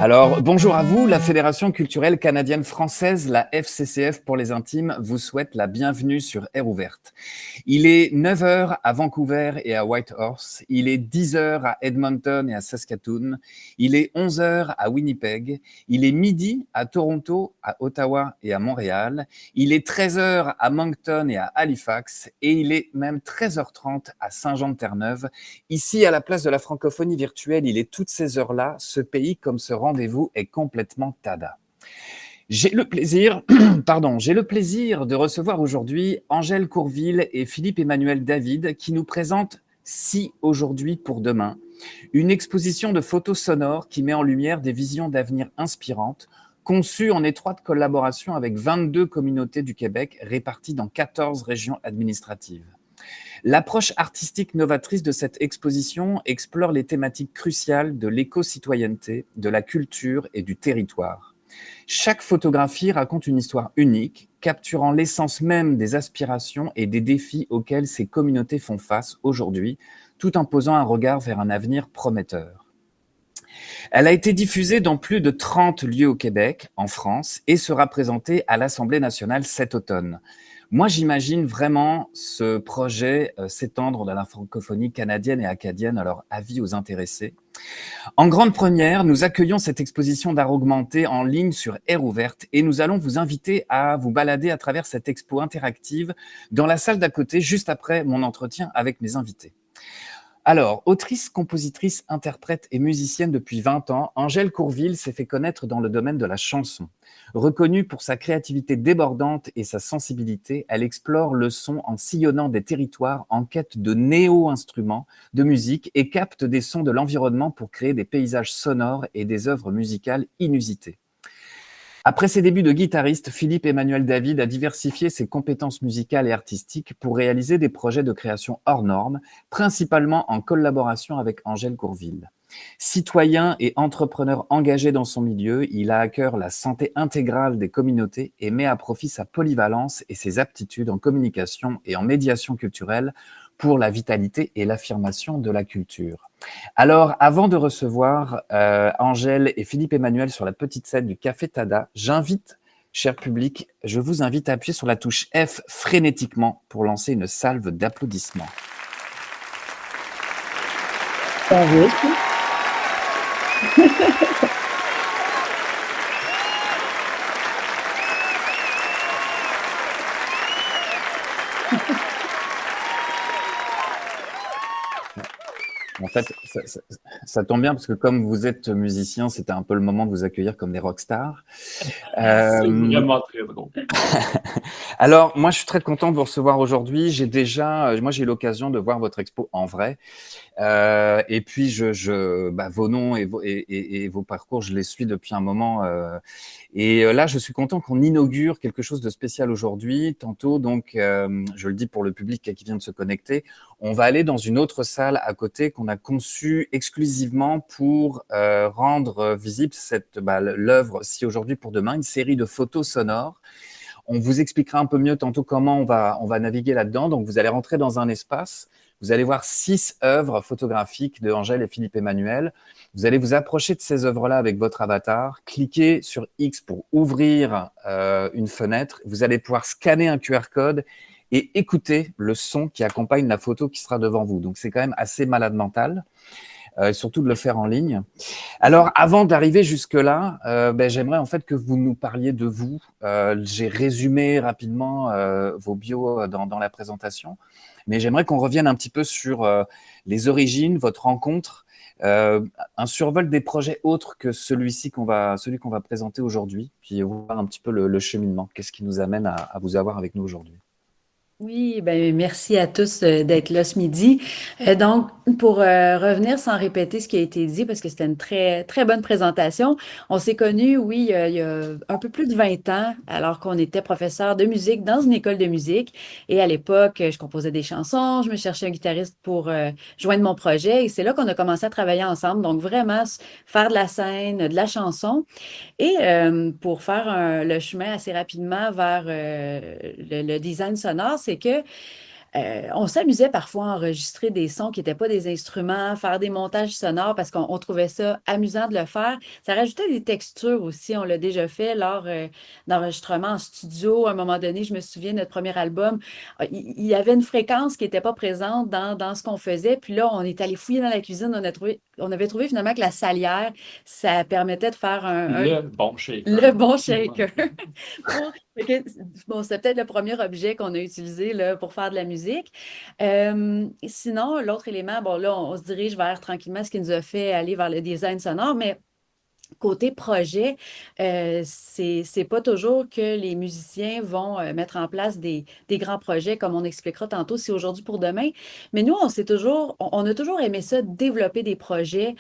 Alors, bonjour à vous. La Fédération culturelle canadienne-française, la FCCF pour les intimes, vous souhaite la bienvenue sur Air Ouverte. Il est 9 heures à Vancouver et à Whitehorse. Il est 10 heures à Edmonton et à Saskatoon. Il est 11 heures à Winnipeg. Il est midi à Toronto, à Ottawa et à Montréal. Il est 13 heures à Moncton et à Halifax. Et il est même 13h30 à Saint-Jean-de-Terre-Neuve. Ici, à la place de la francophonie virtuelle, il est toutes ces heures-là. Ce pays, comme ce rendez-vous, est complètement tada. J'ai le plaisir de recevoir aujourd'hui Angèle Courville et Philippe-Emmanuel David qui nous présentent Si aujourd'hui pour demain, une exposition de photos sonores qui met en lumière des visions d'avenir inspirantes, conçue en étroite collaboration avec 22 communautés du Québec réparties dans 14 régions administratives. L'approche artistique novatrice de cette exposition explore les thématiques cruciales de l'éco-citoyenneté, de la culture et du territoire. Chaque photographie raconte une histoire unique, capturant l'essence même des aspirations et des défis auxquels ces communautés font face aujourd'hui, tout en posant un regard vers un avenir prometteur. Elle a été diffusée dans plus de 30 lieux au Québec, en France, et sera présentée à l'Assemblée nationale cet automne. Moi, j'imagine vraiment ce projet s'étendre dans la francophonie canadienne et acadienne, alors avis aux intéressés. En grande première, nous accueillons cette exposition d'art augmenté en ligne sur Air Ouverte et nous allons vous inviter à vous balader à travers cette expo interactive dans la salle d'à côté, juste après mon entretien avec mes invités. Alors, autrice, compositrice, interprète et musicienne depuis 20 ans, Angèle Courville s'est fait connaître dans le domaine de la chanson. Reconnue pour sa créativité débordante et sa sensibilité, elle explore le son en sillonnant des territoires en quête de néo-instruments de musique et capte des sons de l'environnement pour créer des paysages sonores et des œuvres musicales inusitées. Après ses débuts de guitariste, Philippe-Emmanuel David a diversifié ses compétences musicales et artistiques pour réaliser des projets de création hors normes, principalement en collaboration avec Angèle Courville. Citoyen et entrepreneur engagé dans son milieu, il a à cœur la santé intégrale des communautés et met à profit sa polyvalence et ses aptitudes en communication et en médiation culturelle pour la vitalité et l'affirmation de la culture. Alors, avant de recevoir Angèle et Philippe-Emmanuel sur la petite scène du Café Tada, cher public, je vous invite à appuyer sur la touche F frénétiquement pour lancer une salve d'applaudissements. En fait, ça tombe bien parce que comme vous êtes musicien, c'était un peu le moment de vous accueillir comme des rockstars. C'est vraiment très drôle. Alors, moi, je suis très content de vous recevoir aujourd'hui. Moi, j'ai eu l'occasion de voir votre expo en vrai. Et puis, vos noms et vos parcours, je les suis depuis un moment. Là, je suis content qu'on inaugure quelque chose de spécial aujourd'hui. Tantôt, donc, je le dis pour le public qui vient de se connecter, on va aller dans une autre salle à côté qu'on a conçue exclusivement pour rendre visible l'œuvre Si aujourd'hui pour demain, une série de photos sonores. On vous expliquera un peu mieux tantôt comment on va naviguer là-dedans. Donc, vous allez rentrer dans un espace. Vous allez voir 6 œuvres photographiques de Angèle et Philippe-Emmanuel. Vous allez vous approcher de ces œuvres-là avec votre avatar. Cliquez sur X pour ouvrir une fenêtre. Vous allez pouvoir scanner un QR code et écouter le son qui accompagne la photo qui sera devant vous. Donc, c'est quand même assez malade mental. Surtout de le faire en ligne. Alors, avant d'arriver jusque-là, j'aimerais en fait que vous nous parliez de vous. J'ai résumé rapidement vos bios dans la présentation, mais j'aimerais qu'on revienne un petit peu sur les origines, votre rencontre, un survol des projets autres que celui qu'on va présenter aujourd'hui, puis voir un petit peu le cheminement. Qu'est-ce qui nous amène à vous avoir avec nous aujourd'hui? Oui, ben merci à tous d'être là ce midi. Donc, pour revenir sans répéter ce qui a été dit, parce que c'était une très, très bonne présentation, on s'est connus, oui, il y a un peu plus de 20 ans, alors qu'on était professeur de musique dans une école de musique. Et à l'époque, je composais des chansons, je me cherchais un guitariste pour joindre mon projet. Et c'est là qu'on a commencé à travailler ensemble. Donc, vraiment, faire de la scène, de la chanson. Et pour faire le chemin assez rapidement vers le design sonore, c'est que On s'amusait parfois à enregistrer des sons qui n'étaient pas des instruments, faire des montages sonores parce qu'on trouvait ça amusant de le faire. Ça rajoutait des textures aussi. On l'a déjà fait lors d'enregistrements en studio. À un moment donné, je me souviens, notre premier album, il y avait une fréquence qui n'était pas présente dans ce qu'on faisait. Puis là, on est allé fouiller dans la cuisine. On avait trouvé finalement que la salière, ça permettait de faire Le bon shaker. le bon shaker. Bon, c'est peut-être le premier objet qu'on a utilisé là, pour faire de la musique. Sinon, l'autre élément, bon, là, on se dirige vers tranquillement ce qui nous a fait aller vers le design sonore, mais côté projet, c'est pas toujours que les musiciens vont mettre en place des grands projets, comme on expliquera tantôt, c'est aujourd'hui pour demain. Mais nous, on a toujours aimé ça, développer des projets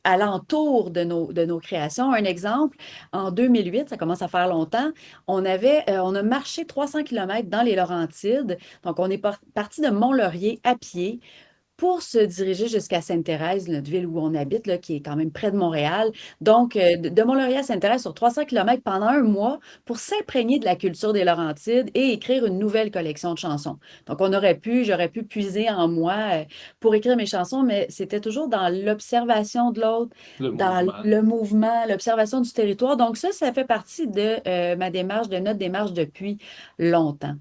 alentour de nos créations. Un exemple, en 2008, ça commence à faire longtemps, on a marché 300 km dans les Laurentides. Donc, on est parti de Mont-Laurier à pied pour se diriger jusqu'à Sainte-Thérèse, notre ville où on habite, là, qui est quand même près de Montréal. Donc, de Mont-Laurier à Sainte-Thérèse sur 300 km pendant un mois pour s'imprégner de la culture des Laurentides et écrire une nouvelle collection de chansons. Donc, j'aurais pu puiser en moi pour écrire mes chansons, mais c'était toujours dans l'observation de l'autre, Le dans mouvement. le mouvement, l'observation du territoire. Donc, ça fait partie de de notre démarche depuis longtemps.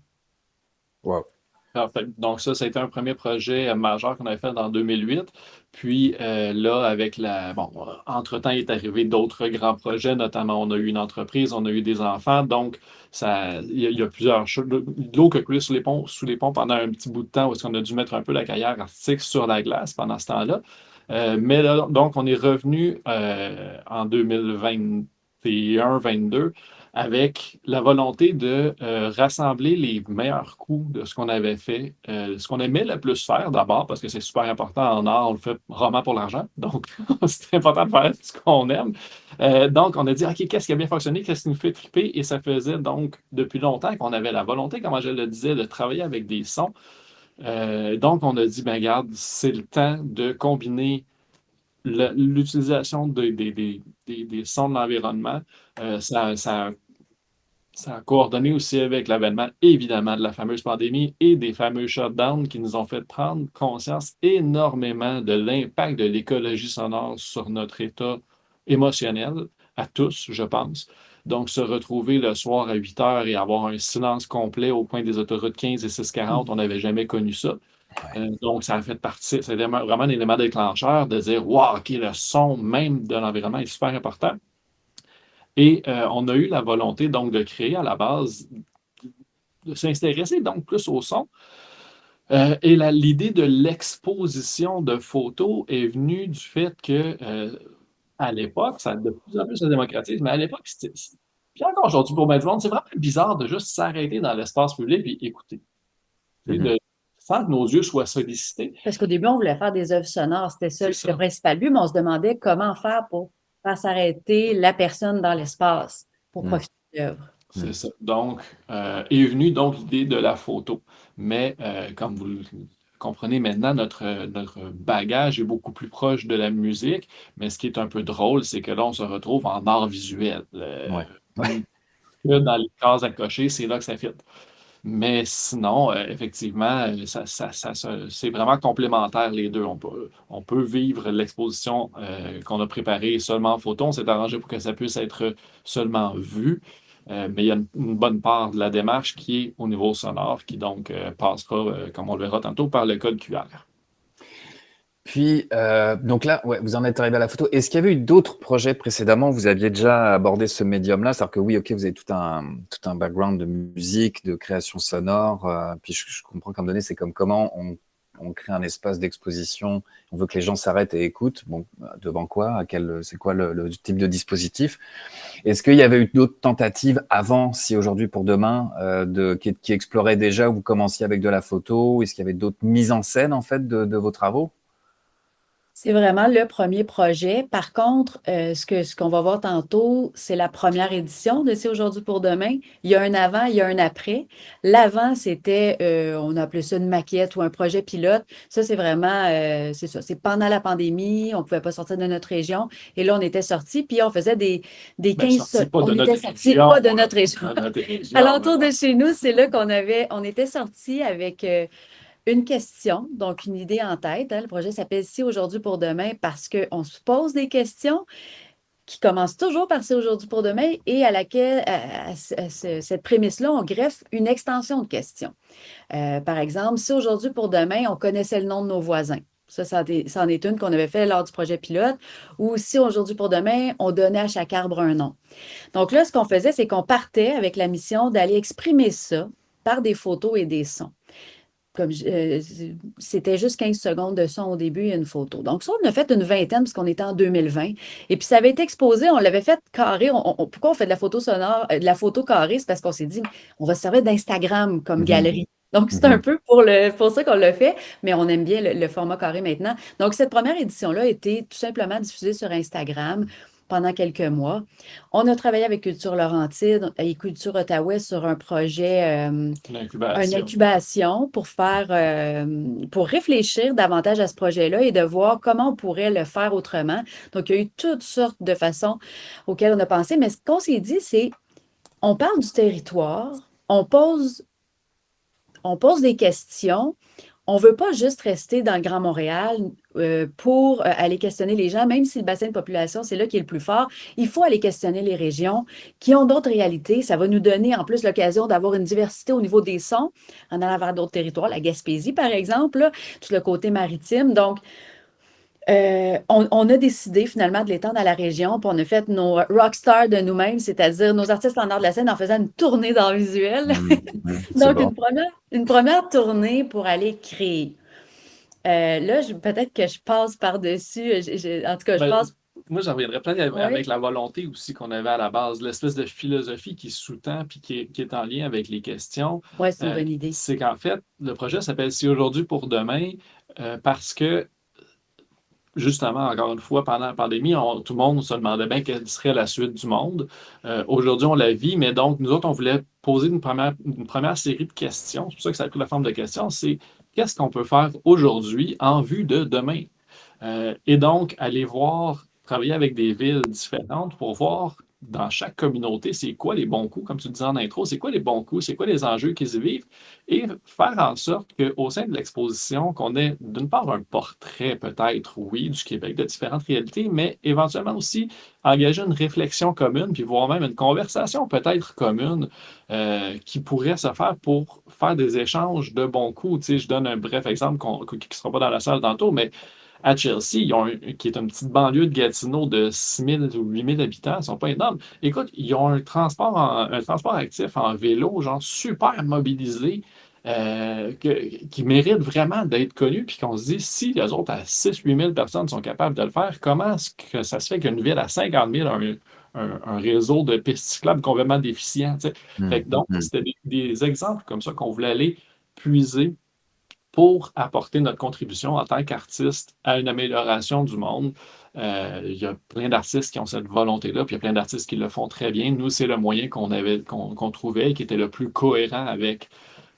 Wow. Parfait. Donc ça a été un premier projet majeur qu'on avait fait en 2008. Puis là, entre-temps, il est arrivé d'autres grands projets, notamment on a eu une entreprise, on a eu des enfants. Donc, il y a plusieurs choses. De l'eau qui a coulé sous les ponts pendant un petit bout de temps où est-ce qu'on a dû mettre un peu la carrière artistique sur la glace pendant ce temps-là. Mais là, donc, on est revenu en 2021-22 avec la volonté de rassembler les meilleurs coups de ce qu'on avait fait, ce qu'on aimait le plus faire d'abord, parce que c'est super important en art, on le fait vraiment pour l'argent, donc c'est important de faire ce qu'on aime. Donc, on a dit, OK, qu'est-ce qui a bien fonctionné, qu'est-ce qui nous fait triper, et ça faisait donc depuis longtemps qu'on avait la volonté, comme je le disais, de travailler avec des sons. Donc, on a dit, ben regarde, c'est le temps de combiner l'utilisation des sons de l'environnement. Ça a coordonné aussi avec l'avènement, évidemment, de la fameuse pandémie et des fameux shutdowns qui nous ont fait prendre conscience énormément de l'impact de l'écologie sonore sur notre état émotionnel, à tous, je pense. Donc, se retrouver le soir à 8 heures et avoir un silence complet au coin des autoroutes 15 et 640, on n'avait jamais connu ça. Donc, ça a fait partie, c'est vraiment un élément déclencheur de dire, wow, OK, le son même de l'environnement est super important. Et on a eu la volonté donc de créer à la base, de s'intéresser donc plus au son. Et l'idée de l'exposition de photos est venue du fait que à l'époque, ça de plus en plus se démocratise, mais à l'époque, puis encore aujourd'hui pour mettre du monde, c'est vraiment bizarre de juste s'arrêter dans l'espace public et écouter. Sans que nos yeux soient sollicités. Parce qu'au début, on voulait faire des œuvres sonores, c'était ça le principal but, mais on se demandait comment faire pour faire s'arrêter la personne dans l'espace pour profiter de l'œuvre. C'est ça. Donc, est venue donc l'idée de la photo. Mais comme vous le comprenez maintenant, notre bagage est beaucoup plus proche de la musique. Mais ce qui est un peu drôle, c'est que là, on se retrouve en art visuel. Dans les cases à cocher, c'est là que ça fit. Mais sinon, effectivement, c'est vraiment complémentaire les deux. On peut vivre l'exposition qu'on a préparée seulement en photo. On s'est arrangé pour que ça puisse être seulement vu. Mais il y a une bonne part de la démarche qui est au niveau sonore, qui donc passera, comme on le verra tantôt, par le code QR. Puis, donc là, vous en êtes arrivé à la photo. Est-ce qu'il y avait eu d'autres projets précédemment? Vous aviez déjà abordé ce médium-là? C'est-à-dire que oui, OK, vous avez tout un background de musique, de création sonore. Puis je comprends qu'à un moment donné, c'est comme comment on crée un espace d'exposition. On veut que les gens s'arrêtent et écoutent. Bon, devant quoi? C'est quoi le type de dispositif? Est-ce qu'il y avait eu d'autres tentatives avant, si aujourd'hui pour demain, qui exploraient déjà, où vous commenciez avec de la photo? Est-ce qu'il y avait d'autres mises en scène, en fait, de vos travaux? C'est vraiment le premier projet. Par contre, ce qu'on va voir tantôt, c'est la première édition de C'est aujourd'hui pour demain. Il y a un avant, il y a un après. L'avant, c'était, on appelait ça une maquette ou un projet pilote. Ça, c'est vraiment, c'est ça. C'est pendant la pandémie, on ne pouvait pas sortir de notre région. Et là, on était sortis, puis on faisait des Ben, 15... sorti pas de On notre était sortis région, pas de notre région. de notre région, Alentour de chez nous, c'est là on était sortis avec une question, donc une idée en tête, hein. Le projet s'appelle Si aujourd'hui pour demain parce qu'on se pose des questions qui commencent toujours par C'est aujourd'hui pour demain et à laquelle, cette prémisse-là, on greffe une extension de questions. Par exemple, si aujourd'hui pour demain, on connaissait le nom de nos voisins. Ça en est une qu'on avait fait lors du projet pilote. Ou si aujourd'hui pour demain, on donnait à chaque arbre un nom. Donc là, ce qu'on faisait, c'est qu'on partait avec la mission d'aller exprimer ça par des photos et des sons. C'était juste 15 secondes de son au début et une photo. Donc, ça, on a fait une vingtaine parce qu'on était en 2020. Et puis, ça avait été exposé, on l'avait fait carré. Pourquoi on fait de la photo sonore, de la photo carrée? C'est parce qu'on s'est dit, on va se servir d'Instagram comme galerie. Donc, c'est un peu pour ça qu'on l'a fait, mais on aime bien le format carré maintenant. Donc, cette première édition-là a été tout simplement diffusée sur Instagram pendant quelques mois. On a travaillé avec Culture Laurentide et Culture Ottawa sur un projet, une incubation pour réfléchir davantage à ce projet-là et de voir comment on pourrait le faire autrement. Donc, il y a eu toutes sortes de façons auxquelles on a pensé, mais ce qu'on s'est dit, c'est on parle du territoire, on pose des questions. On ne veut pas juste rester dans le Grand Montréal pour aller questionner les gens, même si le bassin de population, c'est là qui est le plus fort. Il faut aller questionner les régions qui ont d'autres réalités. Ça va nous donner en plus l'occasion d'avoir une diversité au niveau des sons en allant vers d'autres territoires, la Gaspésie par exemple, là, tout le côté maritime. Donc, on a décidé finalement de l'étendre à la région, puis on a fait nos rockstars de nous-mêmes, c'est-à-dire nos artistes en art de la scène en faisant une tournée dans le visuel. Donc, bon. une première tournée pour aller créer. Là, peut-être que je passe par-dessus. En tout cas, je Ben, passe. moi, j'en reviendrais peut-être Oui, avec la volonté aussi qu'on avait à la base, l'espèce de philosophie qui sous-tend puis qui est en lien avec les questions. ouais, c'est une bonne idée. C'est qu'en fait, le projet s'appelle Si aujourd'hui pour demain parce que justement, encore une fois, pendant la pandémie, tout le monde se demandait bien quelle serait la suite du monde. Aujourd'hui, on la vit, mais donc, nous autres, on voulait poser une première série de questions. C'est pour ça que ça a pris la forme de questions. C'est qu'est-ce qu'on peut faire aujourd'hui en vue de demain? Et donc, aller voir, travailler avec des villes différentes pour voir dans chaque communauté, c'est quoi les bons coups, comme tu disais en intro, c'est quoi les bons coups, c'est quoi les enjeux qu'ils y vivent, et faire en sorte qu'au sein de l'exposition, qu'on ait d'une part un portrait peut-être, oui, du Québec, de différentes réalités, mais éventuellement aussi engager une réflexion commune, puis voire même une conversation peut-être commune qui pourrait se faire pour faire des échanges de bons coups. Tu sais, je donne un bref exemple qui ne sera pas dans la salle tantôt, mais à Chelsea, qui est une petite banlieue de Gatineau de 6 000 ou 8 000 habitants, ils ne sont pas énormes. Écoute, ils ont un transport actif en vélo, genre super mobilisé, qui mérite vraiment d'être connu, puis qu'on se dit, si les autres à 6 000 8 000 personnes sont capables de le faire, comment est-ce que ça se fait qu'une ville à 50 000 a un réseau de pistes cyclables complètement déficient, tu sais? Fait que donc, c'était des exemples comme ça qu'on voulait aller puiser pour apporter notre contribution en tant qu'artiste à une amélioration du monde. Il y a plein d'artistes qui ont cette volonté-là, puis il y a plein d'artistes qui le font très bien. Nous, c'est le moyen qu'on trouvait qui était le plus cohérent avec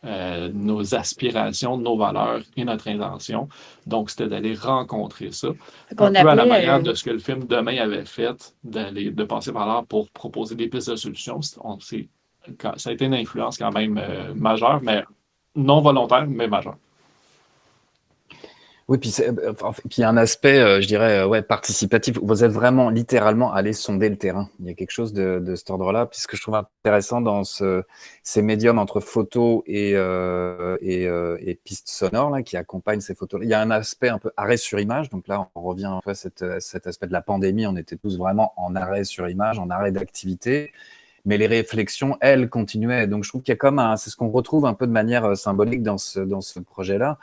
nos aspirations, nos valeurs et notre intention. Donc, c'était d'aller rencontrer ça. Un peu à la manière de ce que le film Demain avait fait, de passer par là pour proposer des pistes de solutions. Ça a été une influence quand même majeure, mais non volontaire, mais majeure. Oui, puis il y a un aspect, je dirais, ouais, participatif. Vous êtes vraiment littéralement allé sonder le terrain. Il y a quelque chose de cet ordre-là, puis ce que je trouve intéressant dans ces médiums entre photos et pistes sonores là, qui accompagnent ces photos. Il y a un aspect un peu arrêt sur image. Donc là, on revient un peu à cet aspect de la pandémie. On était tous vraiment en arrêt sur image, en arrêt d'activité. Mais les réflexions, elles, continuaient. Donc je trouve qu'il y a comme c'est ce qu'on retrouve un peu de manière symbolique dans ce projet-là.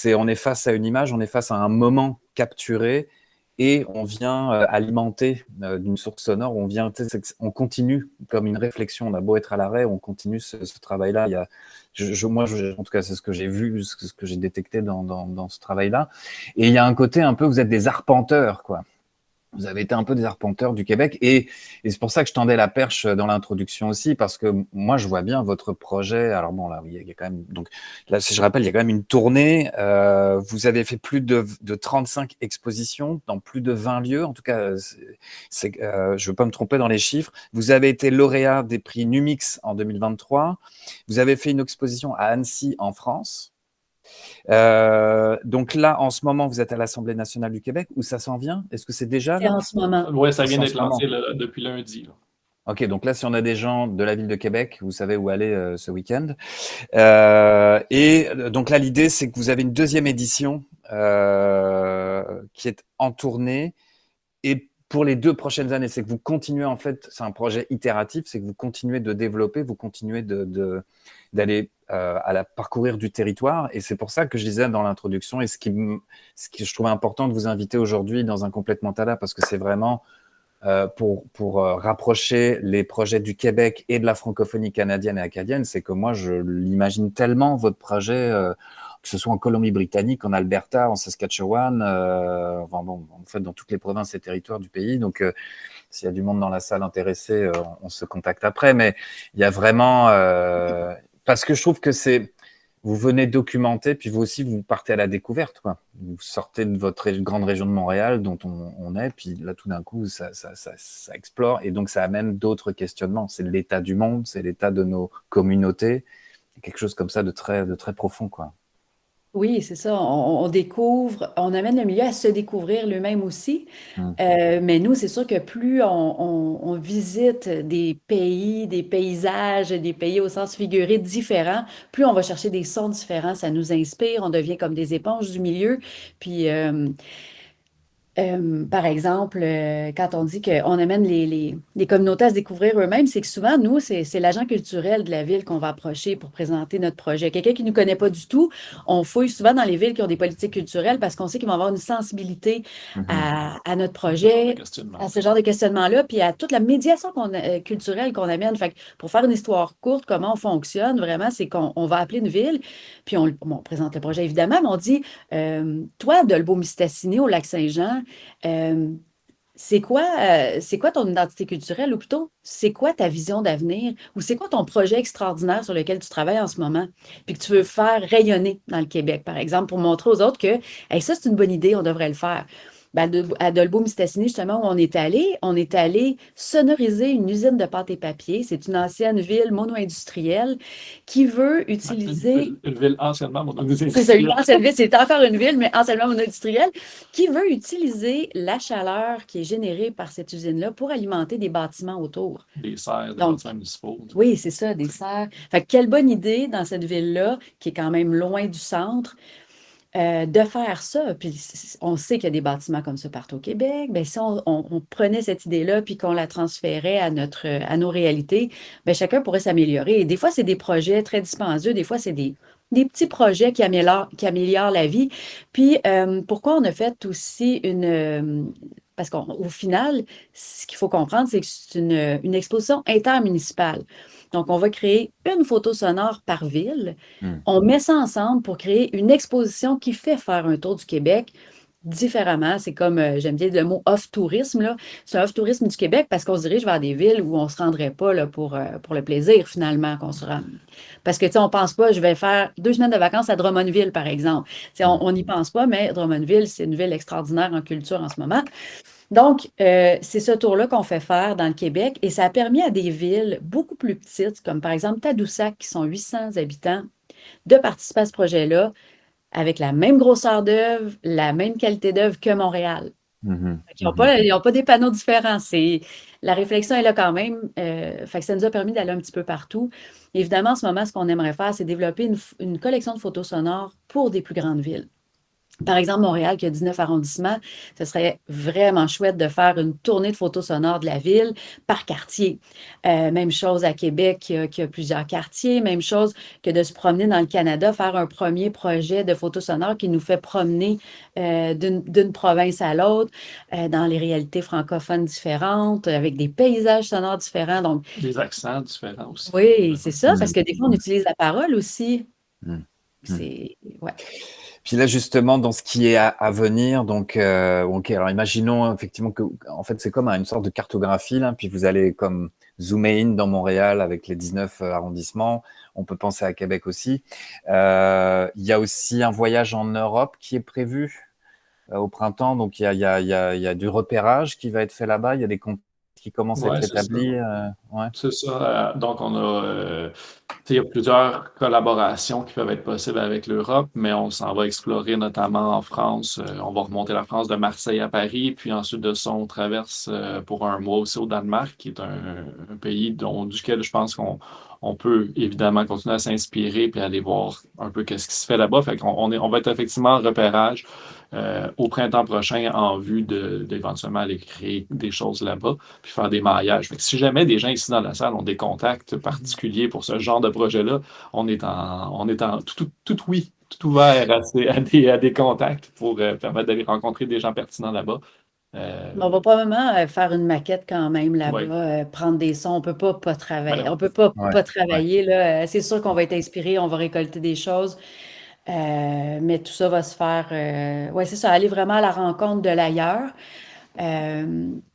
On est face à une image, on est face à un moment capturé et on vient alimenter d'une source sonore, on continue comme une réflexion. On a beau être à l'arrêt, on continue ce travail-là. En tout cas, c'est ce que j'ai vu, ce que j'ai détecté dans ce travail-là. Et il y a un côté un peu, vous êtes des arpenteurs, quoi. Vous avez été un peu des arpenteurs du Québec et c'est pour ça que je tendais la perche dans l'introduction aussi, parce que moi, je vois bien votre projet. Alors bon, là, il y a quand même, donc là, si je rappelle, il y a quand même une tournée. Vous avez fait plus de 35 expositions dans plus de 20 lieux. En tout cas, je ne veux pas me tromper dans les chiffres. Vous avez été lauréat des prix Numix en 2023. Vous avez fait une exposition à Annecy en France. Donc là, en ce moment, vous êtes à l'Assemblée nationale du Québec, où ça s'en vient? Est-ce que c'est déjà C'est là? en ce moment. Oui, ça vient C'est en d'être ce moment. lancé là, depuis lundi. Là. Ok, donc là, si on a des gens de la ville de Québec, vous savez où aller ce week-end. Donc là, l'idée, c'est que vous avez une deuxième édition qui est en tournée. Et pour les 2 prochaines années, c'est que vous continuez, en fait, c'est un projet itératif, c'est que vous continuez de développer, vous continuez d'aller parcourir du territoire. Et c'est pour ça que je disais dans l'introduction, et ce qui je trouvais important de vous inviter aujourd'hui dans un Complètement Tada, parce que c'est vraiment pour rapprocher les projets du Québec et de la francophonie canadienne et acadienne, c'est que moi, je l'imagine tellement, votre projet, que ce soit en Colombie-Britannique, en Alberta, en Saskatchewan, enfin bon, en fait, dans toutes les provinces et territoires du pays. Donc, s'il y a du monde dans la salle intéressé, on se contacte après. Mais il y a vraiment... parce que je trouve que vous venez documenter, puis vous aussi, vous partez à la découverte, quoi. Vous sortez de votre grande région de Montréal, dont on est, puis là, tout d'un coup, ça explore, et donc ça amène d'autres questionnements. C'est l'état du monde, c'est l'état de nos communautés, quelque chose comme ça de très profond, quoi. Oui, c'est ça. On découvre, on amène le milieu à se découvrir lui-même aussi. Mm. Mais nous, c'est sûr que plus on visite des pays, des paysages, des pays au sens figuré différents, plus on va chercher des sons différents, ça nous inspire, on devient comme des éponges du milieu. Puis, par exemple, quand on dit qu'on amène les communautés à se découvrir eux-mêmes, c'est que souvent, nous, c'est l'agent culturel de la ville qu'on va approcher pour présenter notre projet. Quelqu'un qui ne nous connaît pas du tout, on fouille souvent dans les villes qui ont des politiques culturelles parce qu'on sait qu'ils vont avoir une sensibilité Mhm. à notre Ce genre de projet, questionnement. à ce genre de questionnement-là, puis à toute la médiation culturelle qu'on amène. Fait que pour faire une histoire courte, comment on fonctionne, vraiment, c'est qu'on va appeler une ville, puis on présente le projet évidemment, mais on dit, toi, de Dolbeau-Mistassini au Lac-Saint-Jean, euh, c'est quoi ton identité culturelle ou plutôt, c'est quoi ta vision d'avenir ou c'est quoi ton projet extraordinaire sur lequel tu travailles en ce moment puis que tu veux faire rayonner dans le Québec, par exemple, pour montrer aux autres que hey, ça, c'est une bonne idée, on devrait le faire. Ben, à Dolbeau-Mistassini, justement, où on est allé sonoriser une usine de pâte et papier. C'est une ancienne ville mono-industrielle qui veut Ouais, utiliser une ville anciennement c'est ça, une mononucléaire. ancienne ville, c'est encore une ville, mais anciennement mono-industrielle, qui veut utiliser la chaleur qui est générée par cette usine-là pour alimenter des bâtiments autour. Des serres, des Donc, bâtiments municipaux. oui, c'est ça, des serres. Fait que quelle bonne idée dans cette ville-là, qui est quand même loin du centre, de faire ça. Puis on sait qu'il y a des bâtiments comme ça partout au Québec. Bien, si on prenait cette idée-là puis qu'on la transférait à nos réalités, bien, chacun pourrait s'améliorer. Et des fois, c'est des projets très dispendieux. Des fois, c'est des petits projets qui améliorent la vie. Puis, pourquoi on a fait aussi parce qu'au final, ce qu'il faut comprendre, c'est que c'est une exposition intermunicipale. Donc, on va créer une photo sonore par ville. Mm. On met ça ensemble pour créer une exposition qui fait faire un tour du Québec différemment. C'est comme, j'aime bien le mot off-tourisme, là. C'est un off-tourisme du Québec parce qu'on se dirige vers des villes où on ne se rendrait pas là, pour le plaisir, finalement, qu'on se rend. Parce que, tu sais, on ne pense pas, je vais faire 2 semaines de vacances à Drummondville, par exemple. Tu sais, Mm. on n'y pense pas, mais Drummondville, c'est une ville extraordinaire en culture en ce moment. Donc, c'est ce tour-là qu'on fait faire dans le Québec et ça a permis à des villes beaucoup plus petites, comme par exemple Tadoussac, qui sont 800 habitants, de participer à ce projet-là avec la même grosseur d'œuvre, la même qualité d'œuvre que Montréal. Mhm. Ils n'ont Mhm. pas des panneaux différents. La réflexion est là quand même. Fait que ça nous a permis d'aller un petit peu partout. Évidemment, en ce moment, ce qu'on aimerait faire, c'est développer une collection de photos sonores pour des plus grandes villes. Par exemple, Montréal, qui a 19 arrondissements, ce serait vraiment chouette de faire une tournée de photos sonores de la ville par quartier. Même chose à Québec, qui a plusieurs quartiers. Même chose que de se promener dans le Canada, faire un premier projet de photos sonores qui nous fait promener d'une province à l'autre, dans les réalités francophones différentes, avec des paysages sonores différents. Donc, Des accents différents aussi. oui, c'est ça, parce Mm. que des fois, on Mm. utilise la parole aussi. Mm. Mm. C'est, ouais. Puis là, justement, dans ce qui est à venir, donc, ok, alors imaginons effectivement que, en fait, c'est comme une sorte de cartographie, là, puis vous allez comme zoomer in dans Montréal avec les 19 arrondissements. On peut penser à Québec aussi. Il y a aussi un voyage en Europe qui est prévu au printemps, donc il y a du repérage qui va être fait là-bas. Il y a des contacts qui commencent à Ouais, être c'est ça. établis. Ouais. C'est ça. Donc, il y a plusieurs collaborations qui peuvent être possibles avec l'Europe, mais on s'en va explorer notamment en France. On va remonter la France de Marseille à Paris, puis ensuite de ça, on traverse pour un mois aussi au Danemark, qui est un pays duquel je pense qu'on peut évidemment continuer à s'inspirer puis aller voir un peu qu'est-ce qui se fait là-bas. Fait on va être effectivement en repérage au printemps prochain en vue d'éventuellement aller créer des choses là-bas puis faire des maillages. Fait que si jamais des gens ici dans la salle ont des contacts particuliers pour ce genre de projet-là, on est en tout oui, tout ouvert à des contacts pour permettre d'aller rencontrer des gens pertinents là-bas. Mais on va probablement faire une maquette quand même là-bas, Oui, prendre des sons. On peut pas ben travailler. non. On peut pas Ouais, ouais. travailler là. C'est sûr qu'on va être inspiré, on va récolter des choses, mais tout ça va se faire. Ouais, c'est ça, aller vraiment à la rencontre de l'ailleurs.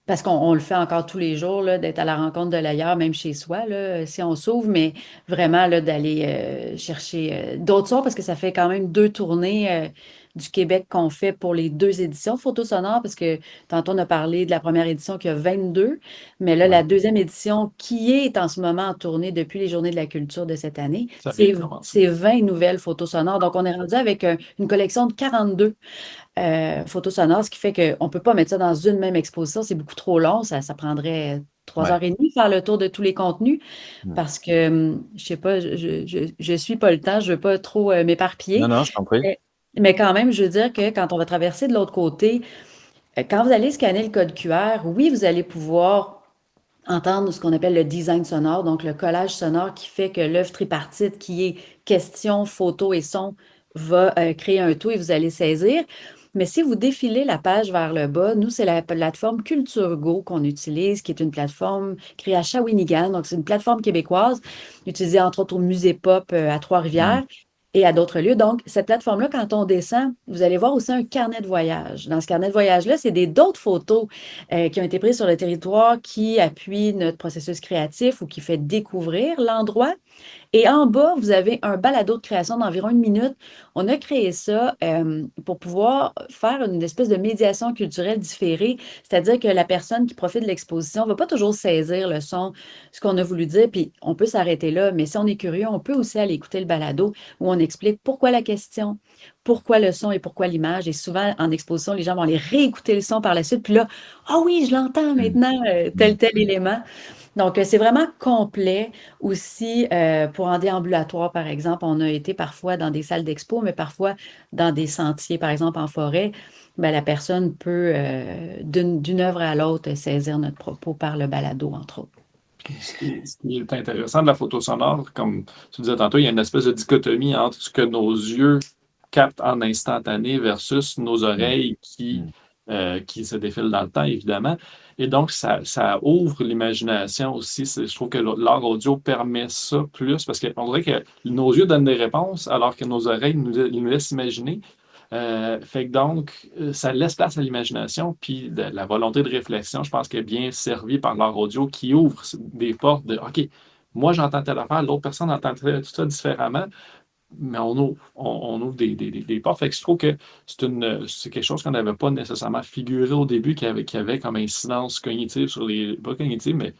Parce qu'on le fait encore tous les jours, là, d'être à la rencontre de l'ailleurs, même chez soi, là, si on s'ouvre, mais vraiment là, d'aller chercher d'autres sons, parce que ça fait quand même 2 tournées du Québec qu'on fait pour les 2 éditions photo sonore, parce que tantôt on a parlé de la première édition qui a 22, mais là, Ouais. la deuxième édition qui est en ce moment en tournée depuis les Journées de la culture de cette année, Ça vient de commencer. c'est 20 nouvelles photos sonores. Donc, on est rendu avec une collection de 42 photos sonores, ce qui fait qu'on ne peut pas mettre ça dans une même exposition. C'est beaucoup trop long. Ça prendrait trois Ouais. heures et demie faire le tour de tous les contenus Mm. parce que, je sais pas, je suis pas le temps, je veux pas trop Non, m'éparpiller. non, je t'en prie. Mais, mais quand même, je veux dire que quand on va traverser de l'autre côté, quand vous allez scanner le code QR, oui, vous allez pouvoir entendre ce qu'on appelle le design sonore, donc le collage sonore qui fait que l'œuvre tripartite qui est question, photo et son va créer un tout et vous allez saisir. Mais si vous défilez la page vers le bas, nous, c'est la plateforme Culture Go qu'on utilise, qui est une plateforme créée à Shawinigan. Donc, c'est une plateforme québécoise utilisée entre autres au Musée Pop à Mm. Trois-Rivières et à d'autres lieux. Donc, cette plateforme-là, quand on descend, vous allez voir aussi un carnet de voyage. Dans ce carnet de voyage-là, c'est d'autres photos qui ont été prises sur le territoire qui appuient notre processus créatif ou qui fait découvrir l'endroit. Et en bas, vous avez un balado de création d'environ 1 minute. On a créé ça pour pouvoir faire une espèce de médiation culturelle différée, c'est-à-dire que la personne qui profite de l'exposition ne va pas toujours saisir le son, ce qu'on a voulu dire, puis on peut s'arrêter là, mais si on est curieux, on peut aussi aller écouter le balado où on explique pourquoi la question, pourquoi le son et pourquoi l'image. Et souvent, en exposition, les gens vont aller réécouter le son par la suite, puis là, ah oui, je l'entends Mm. maintenant, Mm. tel élément. Donc, c'est vraiment complet. Aussi, pour en déambulatoire, par exemple, on a été parfois dans des salles d'expo, mais parfois dans des sentiers, par exemple en forêt. Ben, la personne peut, d'une œuvre à l'autre, saisir notre propos par le balado, entre autres. Puis ce qui est intéressant de la photo sonore, comme tu disais tantôt, il y a une espèce de dichotomie entre ce que nos yeux captent en instantané versus nos Mm. oreilles Mm. qui se défilent dans le temps, évidemment. Et donc, ça ouvre l'imagination aussi. Je trouve que l'art audio permet ça plus parce qu'on dirait que nos yeux donnent des réponses alors que nos oreilles nous laissent imaginer. Fait que donc, ça laisse place à l'imagination, puis la volonté de réflexion, je pense qu'elle est bien servie par l'art audio qui ouvre des portes de OK, moi j'entends telle affaire, l'autre personne entend tout ça différemment, mais on ouvre des portes. Fait que je trouve que c'est quelque chose qu'on n'avait pas nécessairement figuré au début, qui avait comme incidence cognitive sur les. Pas cognitive, mais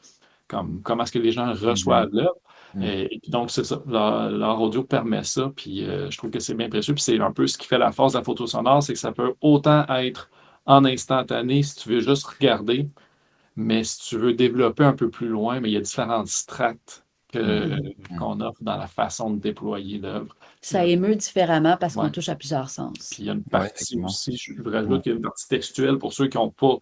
comme comment est-ce que les gens Mhm. reçoivent l'œuvre. Mm. Et puis donc, c'est ça. L'art audio permet ça, puis je trouve que c'est bien précieux. Puis c'est un peu ce qui fait la force de la photo sonore, c'est que ça peut autant être en instantané si tu veux juste regarder, mais si tu veux développer un peu plus loin, mais il y a différentes strates qu'on offre dans la façon de déployer l'œuvre. Ça émeut différemment parce qu'on Ouais. touche à plusieurs sens. Puis il y a une Ouais, partie effectivement. aussi, je rajoute qu'il y a une partie textuelle pour ceux qui n'ont pas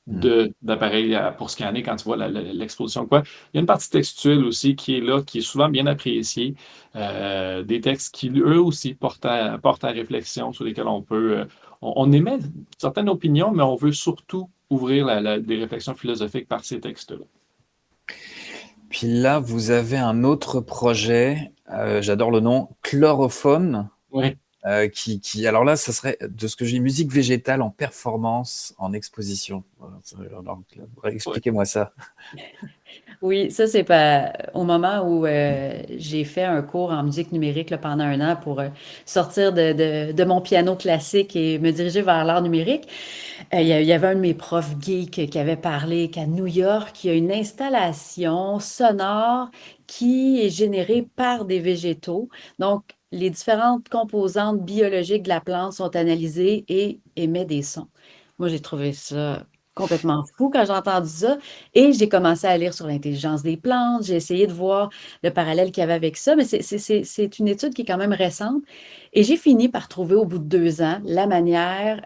d'appareil pour scanner quand tu vois l'exposition quoi. Il y a une partie textuelle aussi qui est là, qui est souvent bien appréciée. Des textes qui, eux aussi, portent à réflexion, sur lesquels on peut... on émet certaines opinions, mais on veut surtout ouvrir des réflexions philosophiques par ces textes-là. Puis là, vous avez un autre projet, j'adore le nom, Chlorophone, Oui. alors là, ça serait, de ce que j'ai, musique végétale en performance, en exposition. Alors, expliquez-moi ça. Oui, ça, c'est pas au moment où j'ai fait un cours en musique numérique là, pendant un an pour sortir de mon piano classique et me diriger vers l'art numérique. Il y avait un de mes profs geeks qui avait parlé qu'à New York, il y a une installation sonore qui est générée par des végétaux. Donc, les différentes composantes biologiques de la plante sont analysées et émettent des sons. Moi, j'ai trouvé ça complètement fou quand j'ai entendu ça. Et j'ai commencé à lire sur l'intelligence des plantes. J'ai essayé de voir le parallèle qu'il y avait avec ça, mais c'est une étude qui est quand même récente. Et j'ai fini par trouver au bout de 2 ans la manière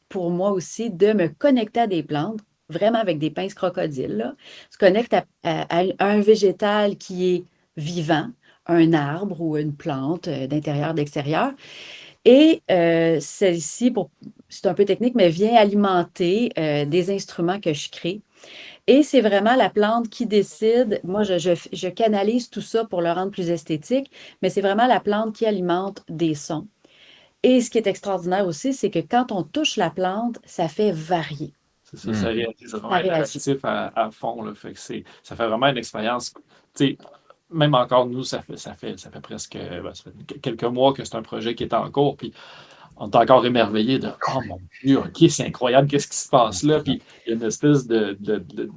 pour moi aussi de me connecter à des plantes, vraiment avec des pinces crocodiles, là. Se connecte à un végétal qui est vivant, un arbre ou une plante d'intérieur, d'extérieur. Et celle-ci, c'est un peu technique, mais vient alimenter des instruments que je crée. Et c'est vraiment la plante qui décide. Moi, je canalise tout ça pour le rendre plus esthétique, mais c'est vraiment la plante qui alimente des sons. Et ce qui est extraordinaire aussi, c'est que quand on touche la plante, ça fait varier. C'est ça, ça réagit, c'est vraiment Ça réagit. interactif à fond. Là, fait que ça fait vraiment une expérience. Tu sais, même encore nous, ça fait presque ça fait quelques mois que c'est un projet qui est en cours. Puis on est encore émerveillé de oh mon Dieu, OK, c'est incroyable, qu'est-ce qui se passe là? Puis il y a une espèce de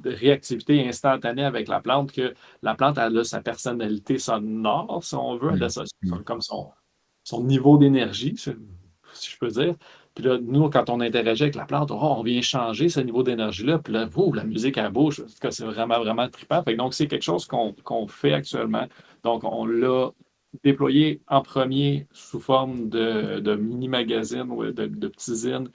réactivité instantanée avec la plante que la plante elle a sa personnalité sonore, si on veut, elle a comme son niveau d'énergie, si je peux dire. Puis là, nous, quand on interagit avec la plante, on vient changer ce niveau d'énergie-là. Puis là, la musique, elle bouge. En tout cas, c'est vraiment, vraiment trippant. Fait que donc, c'est quelque chose qu'on fait actuellement. Donc, on l'a déployé en premier sous forme de mini-magazines ou de petits zines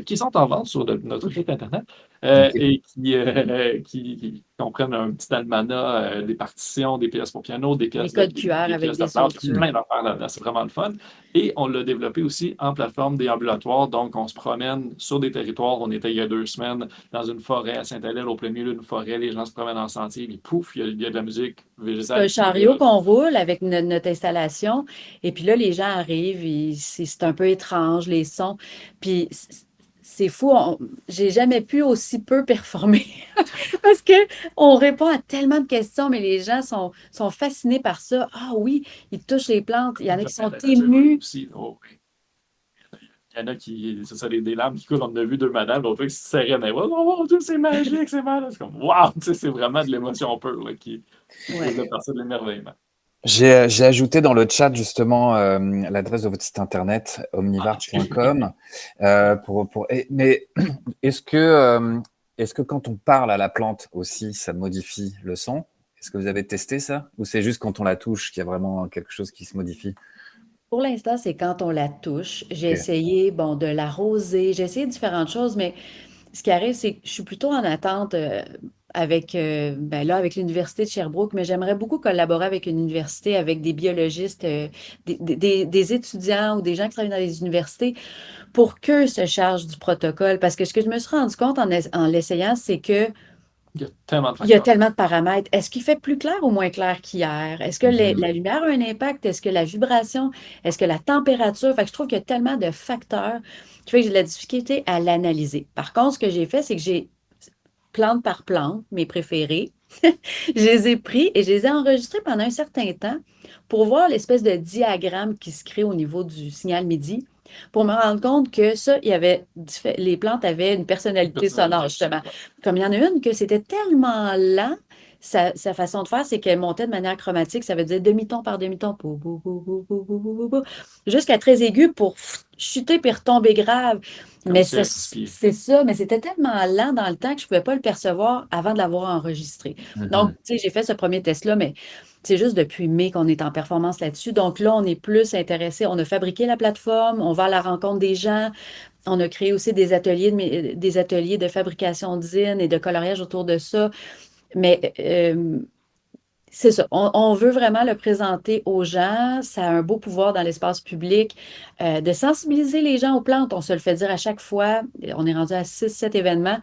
qui sont en vente sur notre site Internet et qui comprennent un petit almanach, des partitions, des pièces pour piano, des pièces codes QR avec pièces de des flûte, soltures. plein d'affaires là-dedans. C'est vraiment le fun. Et on l'a développé aussi en plateforme déambulatoire. Donc, on se promène sur des territoires. On était il y a 2 semaines dans une forêt à Saint-Allais, au plein milieu d'une forêt. Les gens se promènent en sentier, puis pouf, il y a de la musique C'est végétale. un chariot qu'on roule avec notre installation. Et puis là, les gens arrivent et c'est un peu étrange, les sons. Puis c'est fou. J'ai jamais pu aussi peu performer parce qu'on répond à tellement de questions, mais les gens sont fascinés par ça. Ah oui, ils touchent les plantes. Il y en a qui sont émus. Aussi. Oh, oui. Il y en a qui, c'est ça, des larmes qui coulent. On a vu 2 madames, l'autre qui se serraient dans les bras. Oh mon Dieu, c'est magique, c'est malade. C'est comme, waouh, c'est vraiment de l'émotion pure là, qui fait partie de l'émerveillement. J'ai ajouté dans le chat justement l'adresse de votre site internet omnivar.com. Mais est-ce que quand on parle à la plante aussi, ça modifie le son? Est-ce que vous avez testé ça? Ou c'est juste quand on la touche qu'il y a vraiment quelque chose qui se modifie? Pour l'instant, c'est quand on la touche. J'ai essayé, bon, de l'arroser. J'ai essayé différentes choses, mais ce qui arrive, c'est que je suis plutôt en attente avec l'Université de Sherbrooke, mais j'aimerais beaucoup collaborer avec une université, avec des biologistes, des étudiants ou des gens qui travaillent dans les universités pour qu'eux se chargent du protocole. Parce que ce que je me suis rendu compte en l'essayant, c'est que Il y a tellement de il y a facteurs. tellement de paramètres. Est-ce qu'il fait plus clair ou moins clair qu'hier? Est-ce que la lumière a un impact? Est-ce que la vibration? Est-ce que la température? Fait que je trouve qu'il y a tellement de facteurs qui fait que j'ai de la difficulté à l'analyser. Par contre, ce que j'ai fait, c'est que j'ai plante par plante, mes préférés. Je les ai pris et je les ai enregistrés pendant un certain temps pour voir l'espèce de diagramme qui se crée au niveau du signal MIDI, pour me rendre compte que ça, les plantes avaient une personnalité sonore, justement. Comme il y en a une que c'était tellement lent, sa façon de faire, c'est qu'elle montait de manière chromatique. Ça veut dire demi-ton par demi-ton, pou, pou, pou, pou, pou, pou, pou, pou, pou, jusqu'à très aigu pour chuter puis retomber grave. Comme Mais si elle respire. c'est ça, mais c'était tellement lent dans le temps que je ne pouvais pas le percevoir avant de l'avoir enregistré. Donc, Mhm. tu sais, j'ai fait ce premier test-là, mais c'est juste depuis mai qu'on est en performance là-dessus. Donc là, on est plus intéressé. On a fabriqué la plateforme, on va à la rencontre des gens. On a créé aussi des ateliers de fabrication de zines et de coloriage autour de ça. Mais c'est ça. On veut vraiment le présenter aux gens. Ça a un beau pouvoir dans l'espace public de sensibiliser les gens aux plantes. On se le fait dire à chaque fois. On est rendu à 6, 7 événements.